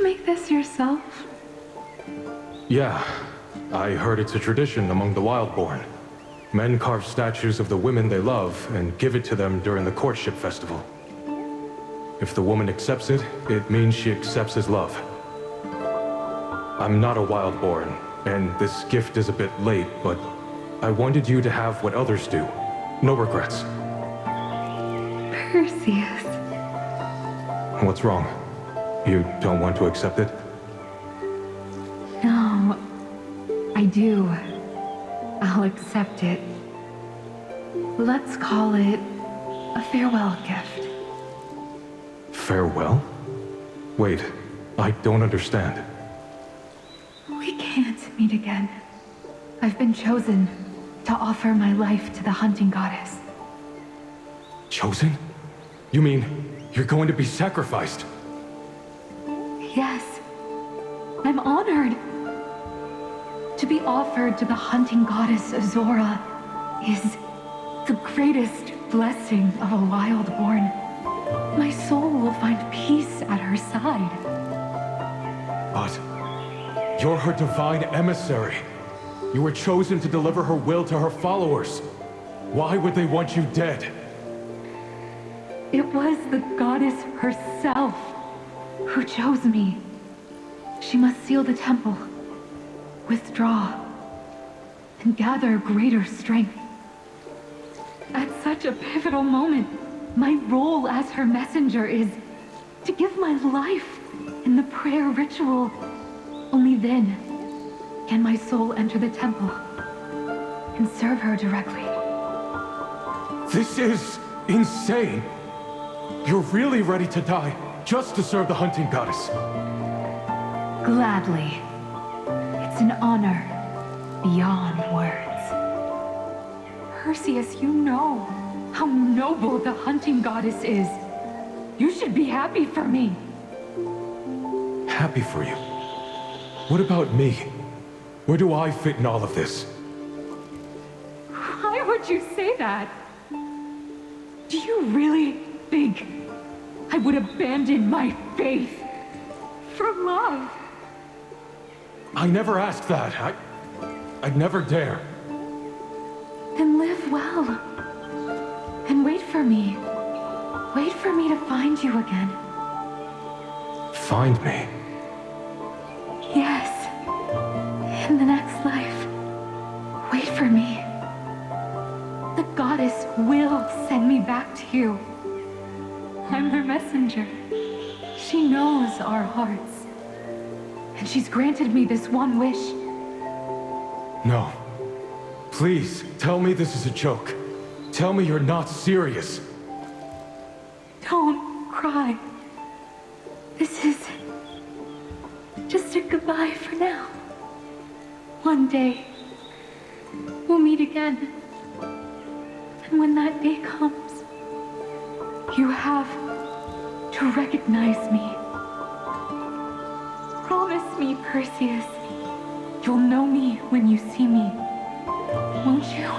make this yourself? Yeah. I heard it's a tradition among the Wildborn. Men carve statues of the women they love and give it to them during the courtship festival. If the woman accepts it, it means she accepts his love. I'm not a Wildborn, and this gift is a bit late, but I wanted you to have what others do. No regrets. Perseus. What's wrong? You don't want to accept it? No, I do. I'll accept it. Let's call it a farewell gift. Farewell? Wait, I don't understand. We can't meet again. I've been chosen to offer my life to the hunting goddess. Chosen? You mean you're going to be sacrificed? Yes, I'm honored. To be offered to the hunting goddess Azora is the greatest blessing of a Wildborn. My soul will find peace at her side. But you're her divine emissary. You were chosen to deliver her will to her followers. Why would they want you dead? It was the goddess herself who chose me. She must seal the temple, withdraw, and gather greater strength. At such a pivotal moment, my role as her messenger is to give my life in the prayer ritual. Only then can my soul enter the temple and serve her directly. This is insane. You're really ready to die just to serve the hunting goddess. Gladly. It's an honor beyond words. Perseus, you know how noble the hunting goddess is. You should be happy for me. Happy for you? What about me? Where do I fit in all of this? Why would you say that? Do you really think I would abandon my faith for love? I never asked that. I'd never dare. Then live well. And wait for me. Wait for me to find you again. Find me? Yes. In the next life. Wait for me. The goddess will send me back to you. I'm her messenger. She knows our hearts. And she's granted me this one wish. No. Please, tell me this is a joke. Tell me you're not serious. Don't cry. This is just a goodbye for now. One day, we'll meet again. And when that day comes, you have to recognize me. Promise me, Perseus, you'll know me when you see me. Won't you?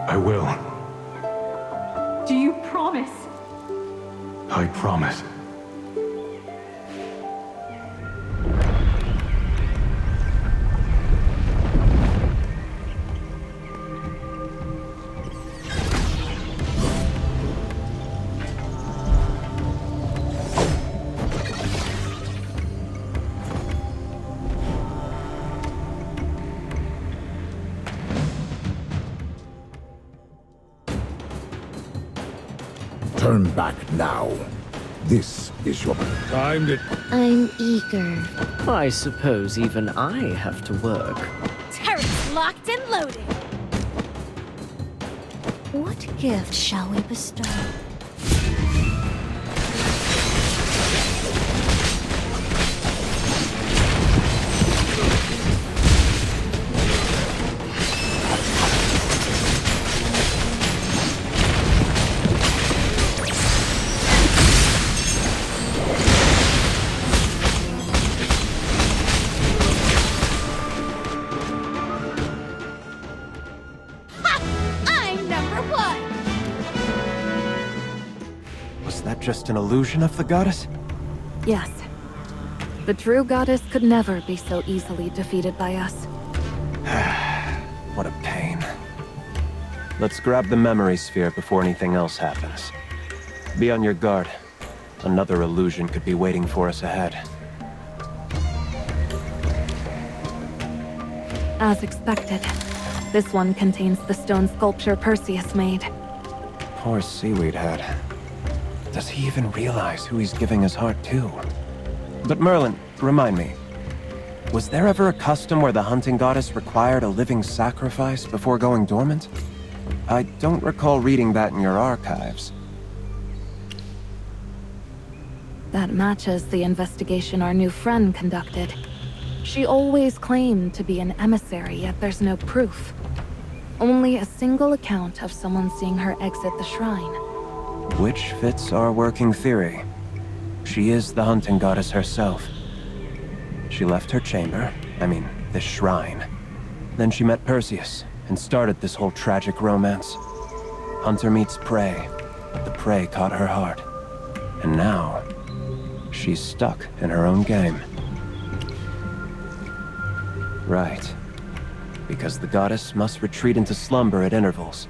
I will. Do you promise? I promise. Turn back now. This is your time to... I'm eager. I suppose even I have to work. Turrets locked and loaded. What gift shall we bestow? just an illusion of the goddess? Yes. The true goddess could never be so easily defeated by us. What a pain. Let's grab the memory sphere before anything else happens. Be on your guard. Another illusion could be waiting for us ahead. As expected, this one contains the stone sculpture Perseus made. Poor Seaweed Head. Does he even realize who he's giving his heart to? But Merlin, remind me. Was there ever a custom where the hunting goddess required a living sacrifice before going dormant? I don't recall reading that in your archives. That matches the investigation our new friend conducted. She always claimed to be an emissary, yet there's no proof. Only a single account of someone seeing her exit the shrine. Which fits our working theory. She is the hunting goddess herself. She left her chamber, this shrine. Then she met Perseus, and started this whole tragic romance. Hunter meets prey, but the prey caught her heart. And now, she's stuck in her own game. Right. Because the goddess must retreat into slumber at intervals.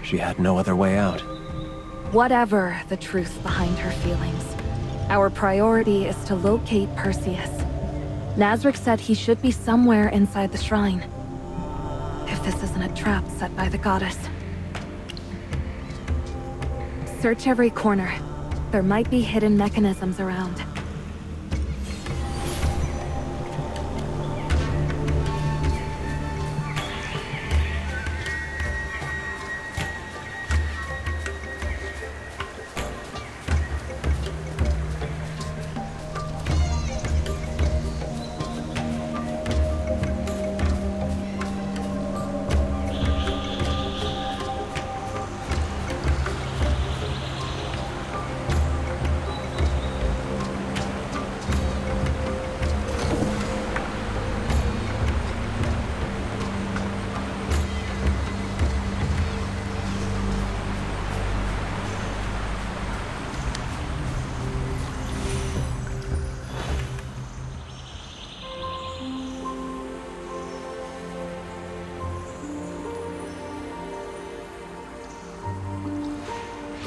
She had no other way out. Whatever the truth behind her feelings, our priority is to locate Perseus. Nazarick said he should be somewhere inside the shrine. If this isn't a trap set by the goddess. Search every corner. There might be hidden mechanisms around.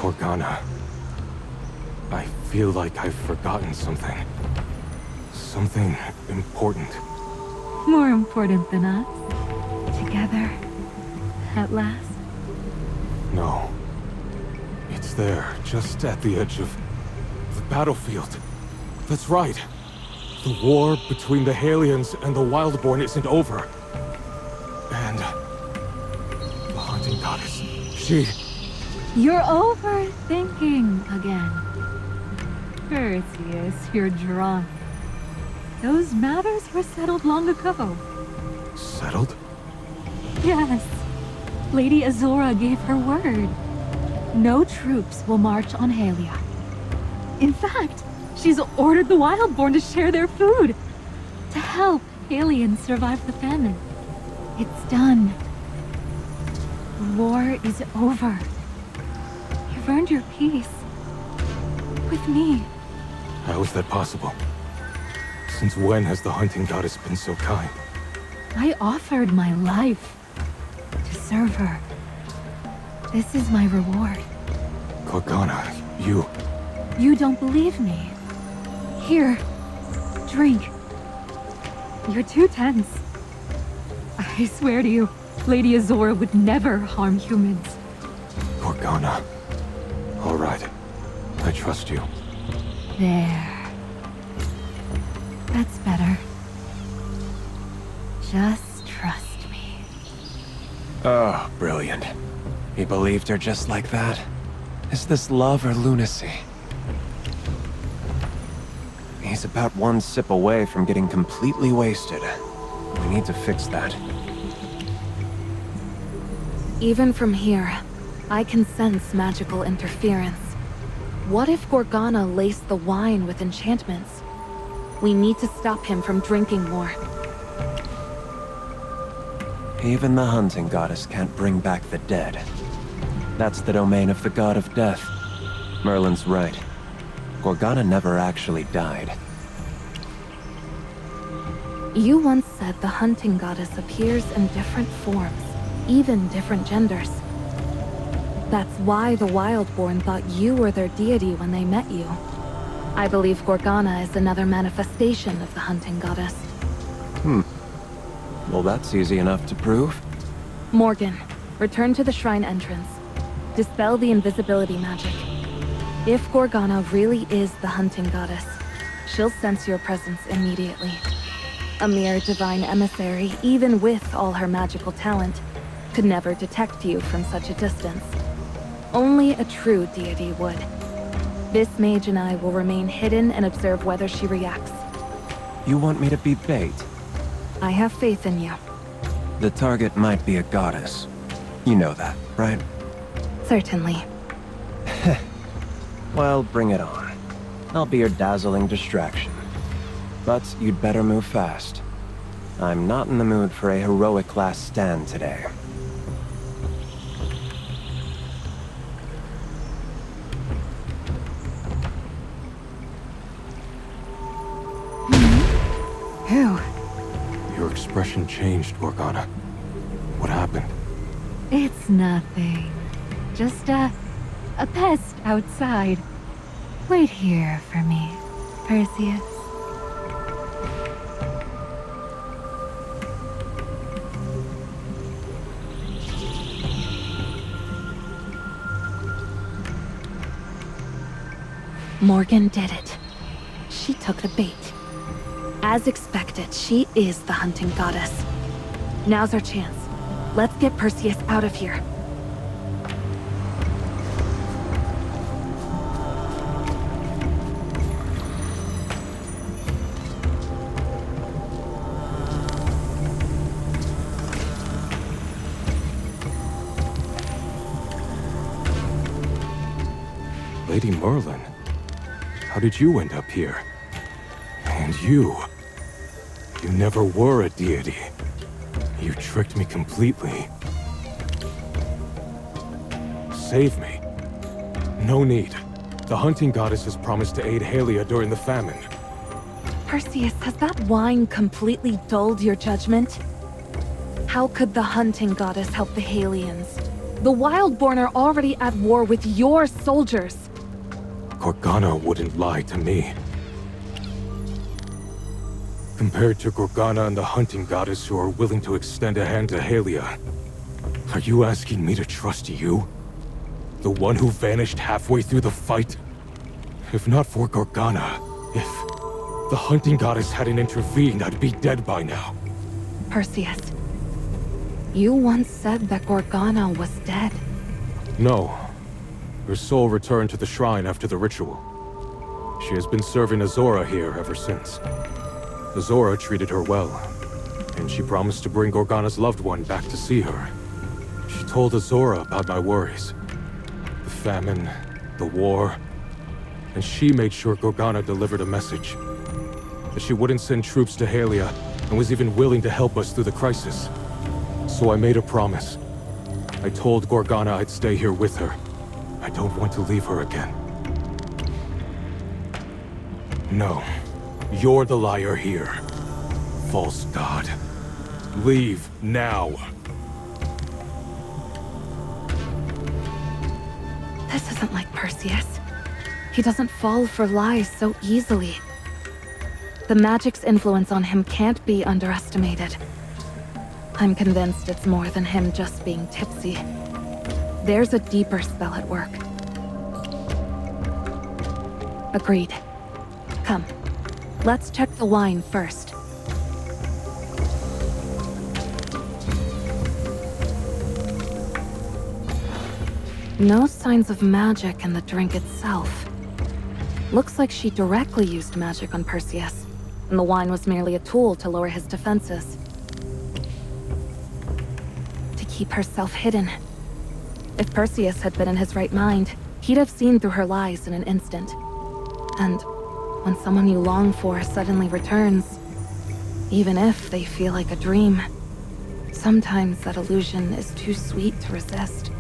Morgana. I feel like I've forgotten something. Something important. More important than us. Together. At last. No. It's there, just at the edge of the battlefield. That's right. The war between the Halians and the Wildborn isn't over. And the hunting goddess, she... You're overthinking again. Perseus, you're drunk. Those matters were settled long ago. Settled? Yes. Lady Azora gave her word. No troops will march on Halia. In fact, she's ordered the Wildborn to share their food. To help aliens survive the famine. It's done. The war is over. You've earned your peace. With me. How is that possible? Since when has the hunting goddess been so kind? I offered my life to serve her. This is my reward. Morgana, you... You don't believe me. Here, drink. You're too tense. I swear to you, Lady Azora would never harm humans. Morgana. All right. I trust you. There. That's better. Just trust me. Oh, brilliant. He believed her just like that? Is this love or lunacy? He's about one sip away from getting completely wasted. We need to fix that. Even from here, I can sense magical interference. What if Morgana laced the wine with enchantments? We need to stop him from drinking more. Even the hunting goddess can't bring back the dead. That's the domain of the god of death. Merlin's right. Gorgana never actually died. You once said the hunting goddess appears in different forms, even different genders. That's why the Wildborn thought you were their deity when they met you. I believe Gorgana is another manifestation of the hunting goddess. Well, that's easy enough to prove. Morgan, return to the shrine entrance. Dispel the invisibility magic. If Gorgana really is the hunting goddess, she'll sense your presence immediately. A mere divine emissary, even with all her magical talent, could never detect you from such a distance. Only a true deity would. This mage and I will remain hidden and observe whether she reacts. You want me to be bait? I have faith in you. The target might be a goddess. You know that, right? Certainly. Well, bring it on. I'll be your dazzling distraction. But you'd better move fast. I'm not in the mood for a heroic last stand today. Who? Your expression changed, Gorgana. What happened? It's nothing. Just a pest outside. Wait here for me, Perseus. Morgan did it. She took the bait. As expected, she is the hunting goddess. Now's our chance. Let's get Perseus out of here. Lady Merlin, how did you end up here? And you never were a deity. You tricked me completely. Save me. No need. The hunting goddess has promised to aid Halia during the famine. Perseus, has that wine completely dulled your judgment? How could the hunting goddess help the Halians? The Wildborn are already at war with your soldiers. Gorgana wouldn't lie to me. Compared to Gorgana and the hunting goddess who are willing to extend a hand to Halia, are you asking me to trust you? The one who vanished halfway through the fight? If not for Gorgana, if the hunting goddess hadn't intervened, I'd be dead by now. Perseus, you once said that Gorgana was dead. No. Her soul returned to the shrine after the ritual. She has been serving Azora here ever since. Azora treated her well, and she promised to bring Gorgana's loved one back to see her. She told Azora about my worries. The famine, the war, and she made sure Gorgana delivered a message. That she wouldn't send troops to Halia, and was even willing to help us through the crisis. So I made a promise. I told Gorgana I'd stay here with her. I don't want to leave her again. No. You're the liar here. False god. Leave now. This isn't like Perseus. He doesn't fall for lies so easily. The magic's influence on him can't be underestimated. I'm convinced it's more than him just being tipsy. There's a deeper spell at work. Agreed. Come. Let's check the wine first. No signs of magic in the drink itself. Looks like she directly used magic on Perseus, and the wine was merely a tool to lower his defenses. To keep herself hidden. If Perseus had been in his right mind, he'd have seen through her lies in an instant. And when someone you long for suddenly returns, even if they feel like a dream, sometimes that illusion is too sweet to resist.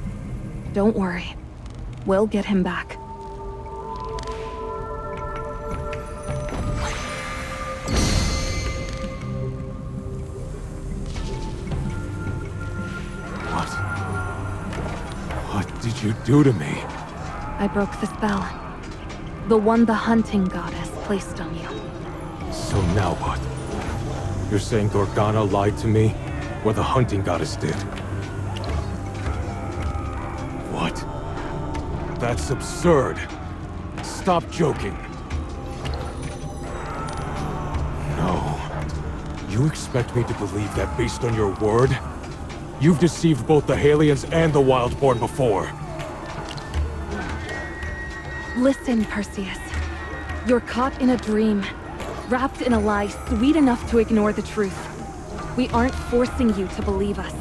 Don't worry. We'll get him back. did you do to me? I broke the spell. The one the hunting goddess placed on you. So now what? You're saying Gorgana lied to me? Or the hunting goddess did? What? That's absurd. Stop joking. No. You expect me to believe that based on your word? You've deceived both the Halians and the Wildborn before. Listen, Perseus. You're caught in a dream, wrapped in a lie sweet enough to ignore the truth. We aren't forcing you to believe us.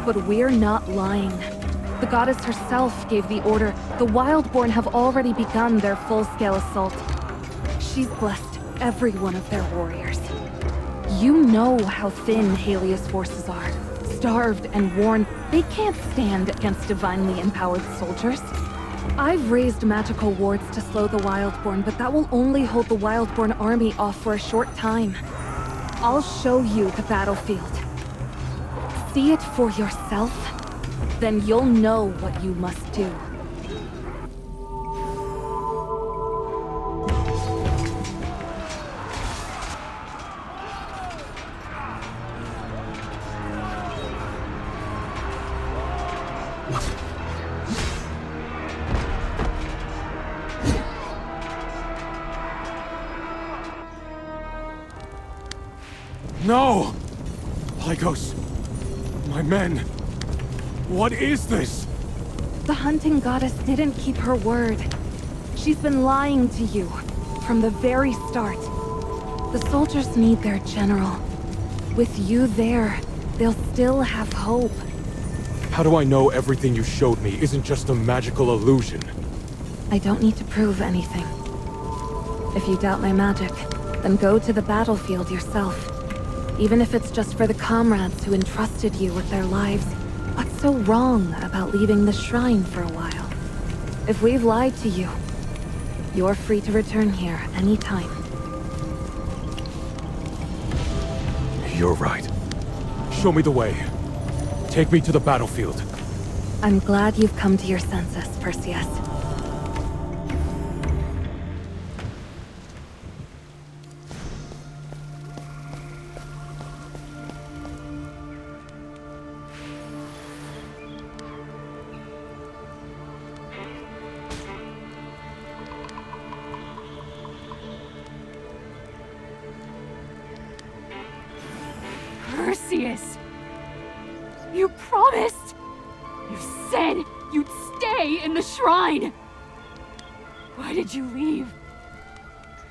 But we're not lying. The goddess herself gave the order. The Wildborn have already begun their full-scale assault. She's blessed every one of their warriors. You know how thin Halia's forces are. Starved and worn, they can't stand against divinely empowered soldiers. I've raised magical wards to slow the Wildborn, but that will only hold the Wildborn army off for a short time. I'll show you the battlefield. See it for yourself, then you'll know what you must do. No! Lygos! My men! What is this? The hunting goddess didn't keep her word. She's been lying to you from the very start. The soldiers need their general. With you there, they'll still have hope. How do I know everything you showed me isn't just a magical illusion? I don't need to prove anything. If you doubt my magic, then go to the battlefield yourself. Even if it's just for the comrades who entrusted you with their lives. What's so wrong about leaving the shrine for a while? If we've lied to you, you're free to return here anytime. You're right. Show me the way. Take me to the battlefield. I'm glad you've come to your senses, Perseus. Perseus! You promised! You said you'd stay in the shrine! Why did you leave?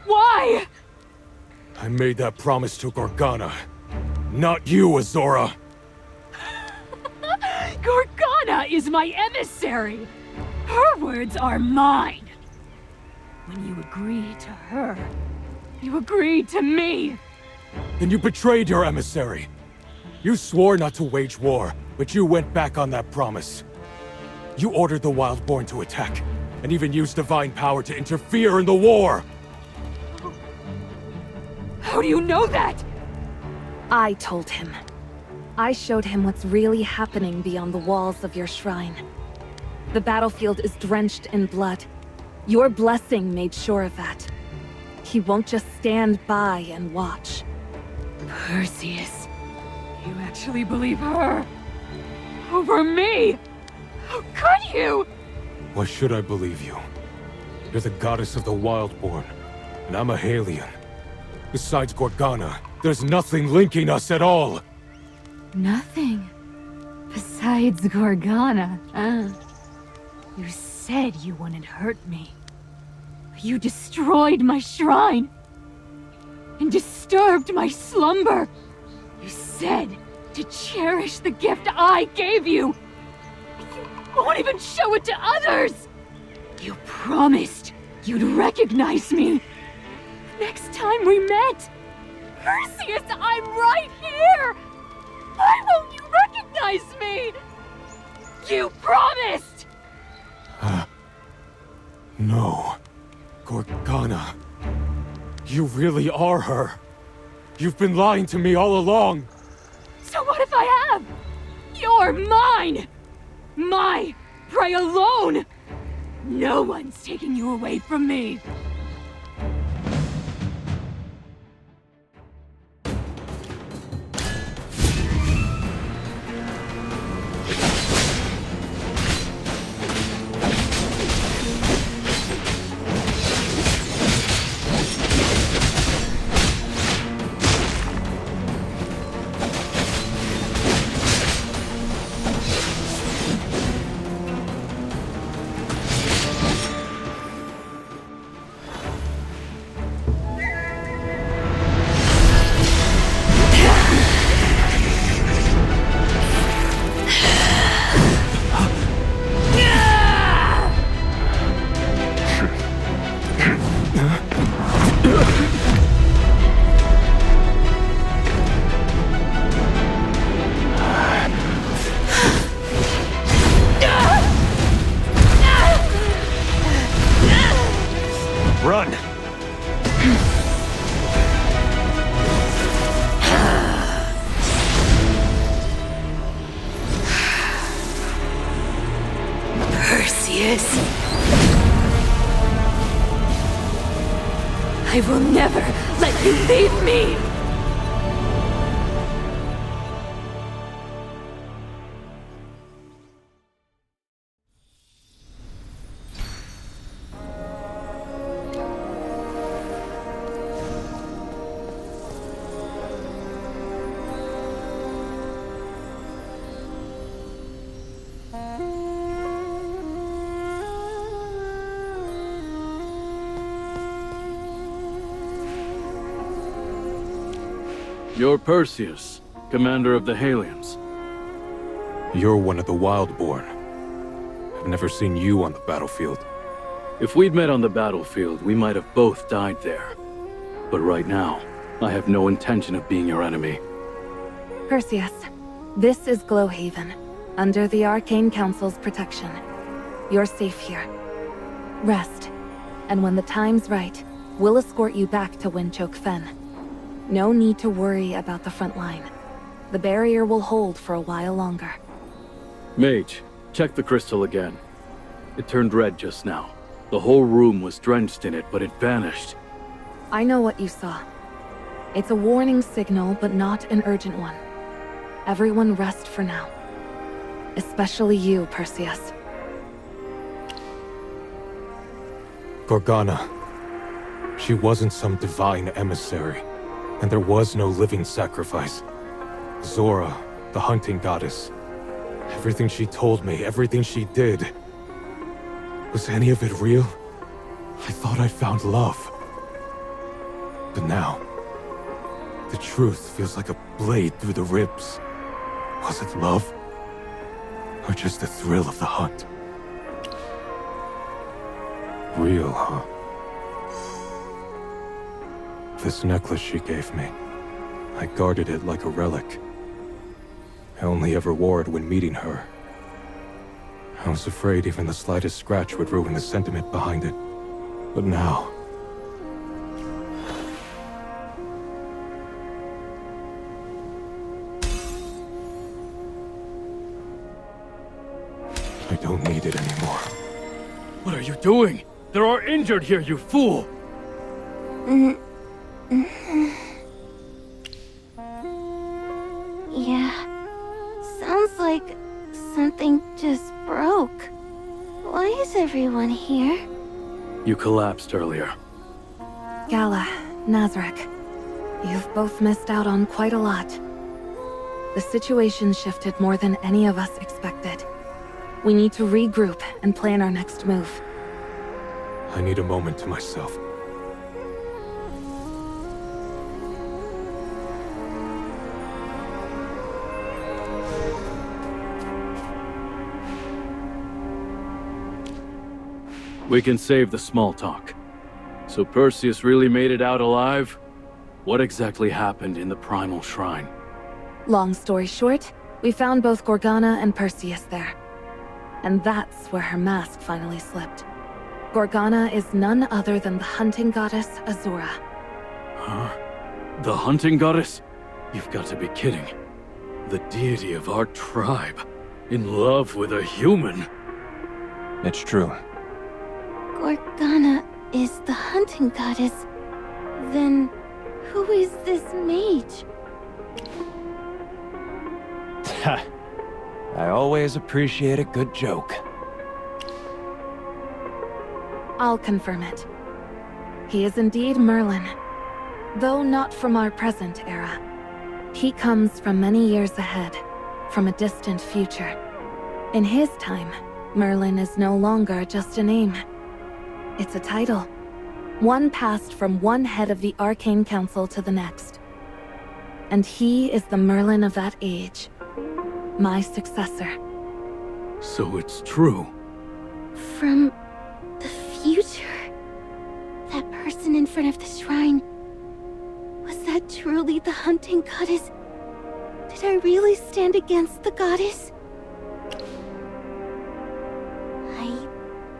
Why? I made that promise to Gorgana. Not you, Azora! Gorgana is my emissary! Her words are mine! When you agreed to her, you agreed to me! Then you betrayed your emissary! You swore not to wage war, but you went back on that promise. You ordered the Wildborn to attack, and even used divine power to interfere in the war! How do you know that? I told him. I showed him what's really happening beyond the walls of your shrine. The battlefield is drenched in blood. Your blessing made sure of that. He won't just stand by and watch. Perseus, you actually believe her? Over me? How could you? Why should I believe you? You're the goddess of the Wildborn, and I'm a Halian. Besides Gorgana, there's nothing linking us at all! Nothing. Besides Gorgana, You said you wouldn't hurt me. You destroyed my shrine! And disturbed my slumber! You said to cherish the gift I gave you! You won't even show it to others! You promised you'd recognize me! Next time we met! Perseus, I'm right here! Why won't you recognize me? You promised! No. Gorgana. You really are her. You've been lying to me all along. So what if I have? You're mine! My prey alone! No one's taking you away from me! Run! Perseus! I will never let you leave me! You're Perseus, commander of the Halions. You're one of the Wildborn. I've never seen you on the battlefield. If we'd met on the battlefield, we might have both died there. But right now, I have no intention of being your enemy. Perseus, this is Glowhaven, under the Arcane Council's protection. You're safe here. Rest, and when the time's right, we'll escort you back to Windchoke Fen. No need to worry about the front line. The barrier will hold for a while longer. Mage, check the crystal again. It turned red just now. The whole room was drenched in it, but it vanished. I know what you saw. It's a warning signal, but not an urgent one. Everyone rest for now. Especially you, Perseus. Gorgana. She wasn't some divine emissary, and there was no living sacrifice. Zora, the hunting goddess. Everything she told me, everything she did. Was any of it real? I thought I found love. But now, the truth feels like a blade through the ribs. Was it love? Or just the thrill of the hunt? Real, huh? This necklace she gave me, I guarded it like a relic. I only ever wore it when meeting her. I was afraid even the slightest scratch would ruin the sentiment behind it. But now... I don't need it anymore. What are you doing? There are injured here, you fool! Yeah. Sounds like something just broke. Why is everyone here? You collapsed earlier. Gala, Nazarek, you've both missed out on quite a lot. The situation shifted more than any of us expected. We need to regroup and plan our next move. I need a moment to myself. We can save the small talk. So Perseus really made it out alive? What exactly happened in the Primal Shrine? Long story short, we found both Gorgana and Perseus there. And that's where her mask finally slipped. Gorgana is none other than the hunting goddess Azura. Huh? The hunting goddess? You've got to be kidding. The deity of our tribe. In love with a human? It's true. Gorgana is the hunting goddess. Then, who is this mage? I always appreciate a good joke. I'll confirm it. He is indeed Merlin, though not from our present era. He comes from many years ahead, from a distant future. In his time, Merlin is no longer just a name. It's a title. One passed from one head of the Arcane Council to the next. And he is the Merlin of that age. My successor. So it's true. From the future? That person in front of the shrine. Was that truly the hunting goddess? Did I really stand against the goddess?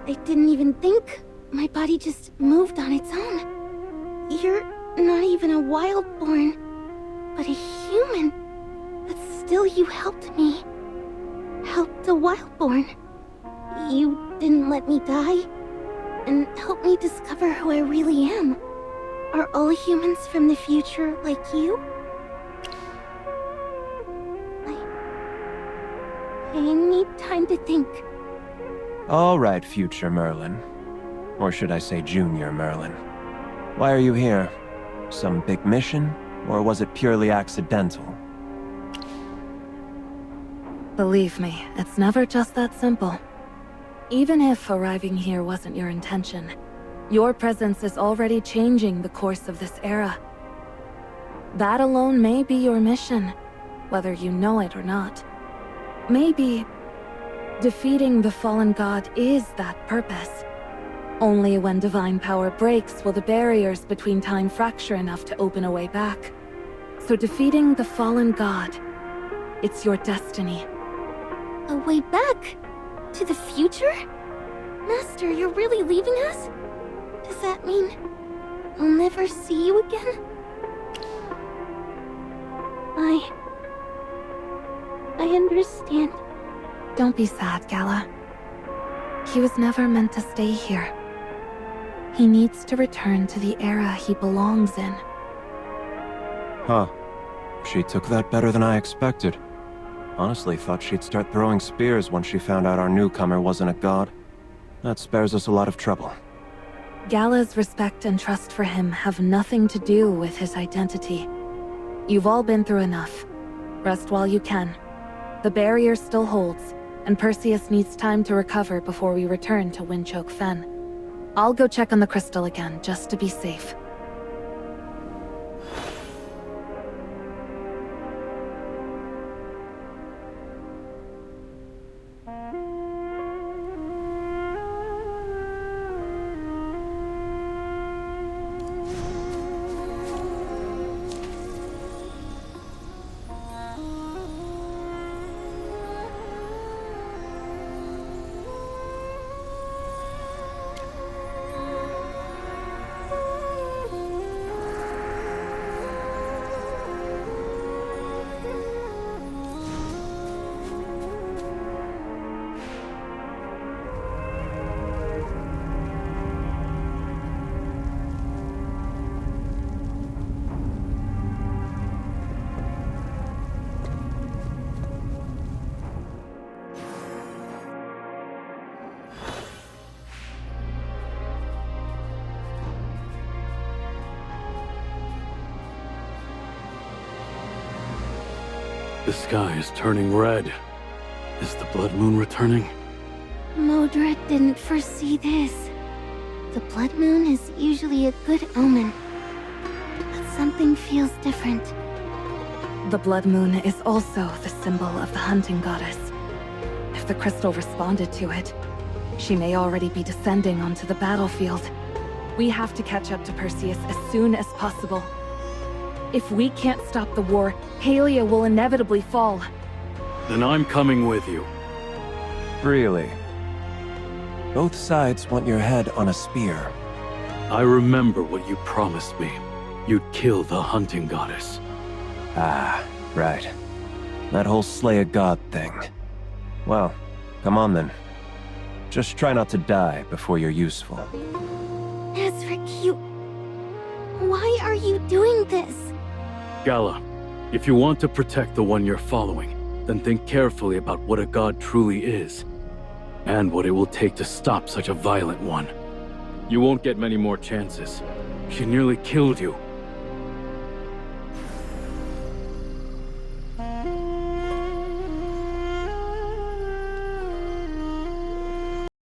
I didn't even think. My body just moved on its own. You're not even a wildborn, but a human. But still you helped me. Helped a wildborn. You didn't let me die, and helped me discover who I really am. Are all humans from the future like you? I need time to think. All right, future Merlin. Or should I say Junior Merlin. Why are you here? Some big mission? Or was it purely accidental? Believe me, it's never just that simple. Even if arriving here wasn't your intention, your presence is already changing the course of this era. That alone may be your mission, whether you know it or not. Maybe defeating the fallen god is that purpose. Only when divine power breaks will the barriers between time fracture enough to open a way back. So defeating the fallen god, it's your destiny. A way back? To the future? Master, you're really leaving us? Does that mean we'll never see you again? I understand. Don't be sad, Gala. He was never meant to stay here. He needs to return to the era he belongs in. Huh. She took that better than I expected. Honestly thought she'd start throwing spears once she found out our newcomer wasn't a god. That spares us a lot of trouble. Gala's respect and trust for him have nothing to do with his identity. You've all been through enough. Rest while you can. The barrier still holds, and Perseus needs time to recover before we return to Windchoke Fen. I'll go check on the crystal again, just to be safe. The sky is turning red. Is the blood moon returning? Modred didn't foresee this. The blood moon is usually a good omen. But something feels different. The blood moon is also the symbol of the hunting goddess. If the crystal responded to it, she may already be descending onto the battlefield. We have to catch up to Perseus as soon as possible. If we can't stop the war, Halia will inevitably fall. Then I'm coming with you. Really? Both sides want your head on a spear. I remember what you promised me. You'd kill the hunting goddess. Ah, right. That whole slay a god thing. Well, come on then. Just try not to die before you're useful. Ezric, why are you doing this? Gala, if you want to protect the one you're following, then think carefully about what a god truly is, and what it will take to stop such a violent one. You won't get many more chances. She nearly killed you.